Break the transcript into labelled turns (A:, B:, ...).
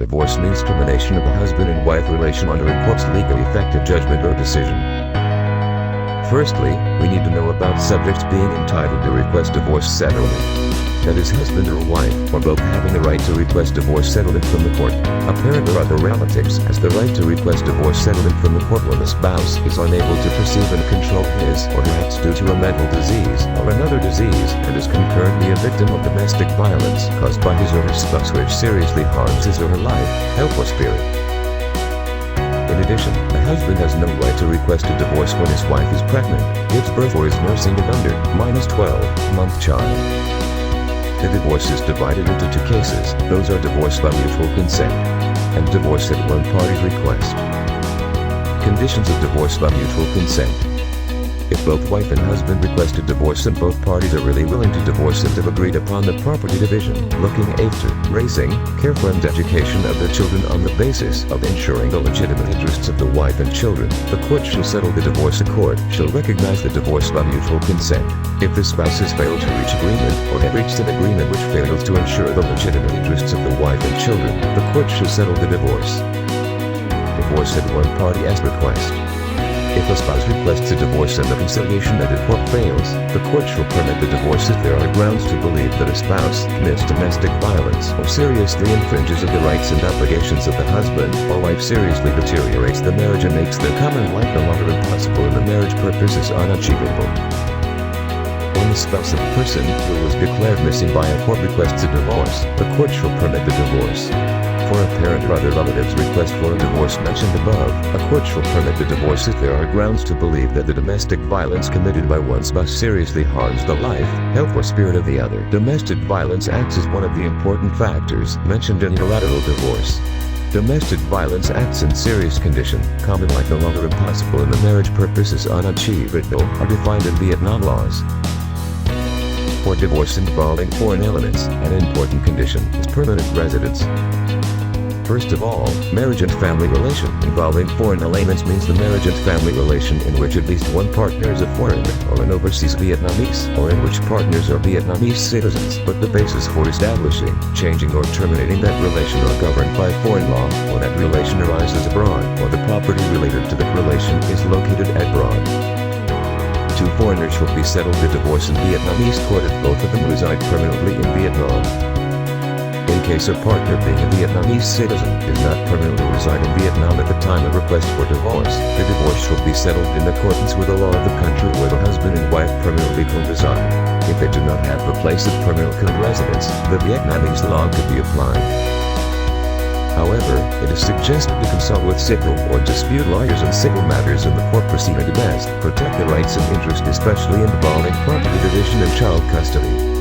A: Divorce means termination of a husband and wife relation under a court's legally effective judgment or decision. Firstly, we need to know about subjects being entitled to request divorce settlement. That is, husband or wife, or both having the right to request divorce settlement from the court. A parent or other relatives has the right to request divorce settlement from the court when the spouse is unable to perceive and control his or her acts due to a mental disease or another disease and is concurrently a victim of domestic violence caused by his or her spouse which seriously harms his or her life, health or spirit. In addition, a husband has no right to request a divorce when his wife is pregnant, gives birth or is nursing an under -12-month child. The divorce is divided into two cases. Those are divorce by mutual consent and divorce at one party's request. Conditions of divorce by mutual consent. If both wife and husband request a divorce and both parties are really willing to divorce and have agreed upon the property division, looking after, raising, care for and education of their children on the basis of ensuring the legitimate interests of the wife and children, the court shall settle the divorce. The court shall recognize the divorce by mutual consent. If the spouses fail to reach agreement or have reached an agreement which fails to ensure the legitimate interests of the wife and children, the court shall settle the divorce. Divorce at one party as request. If a spouse requests a divorce and the conciliation at a court fails, the court shall permit the divorce if there are grounds to believe that a spouse commits domestic violence or seriously infringes of the rights and obligations of the husband or wife, seriously deteriorates the marriage and makes their common life no longer impossible and the marriage purpose is unachievable. When the spouse of the person who was declared missing by a court requests a divorce, the court shall permit the divorce. For a parent or other relative's request for a divorce mentioned above, a court shall permit the divorce if there are grounds to believe that the domestic violence committed by one spouse seriously harms the life, health or spirit of the other. Domestic violence acts as one of the important factors mentioned in unilateral divorce. Domestic violence acts in serious condition, common life no longer impossible and the marriage purpose is unachievable, are defined in Vietnam laws. For divorce involving foreign elements, an important condition is permanent residence. First of all, marriage and family relation involving foreign elements means the marriage and family relation in which at least one partner is a foreigner or an overseas Vietnamese, or in which partners are Vietnamese citizens, but the basis for establishing, changing or terminating that relation are governed by foreign law, or that relation arises abroad, or the property related to that relation is located abroad. Two foreigners shall be settled the divorce in Vietnamese court if both of them reside permanently in Vietnam. In case a partner being a Vietnamese citizen does not permanently reside in Vietnam at the time of request for divorce, the divorce shall be settled in accordance with the law of the country where the husband and wife permanently co-reside. If they do not have a place of permanent co-residence, the Vietnamese law could be applied. However, it is suggested to consult with civil or dispute lawyers in civil matters in the court proceeding to best protect the rights and interests especially involving property division and child custody.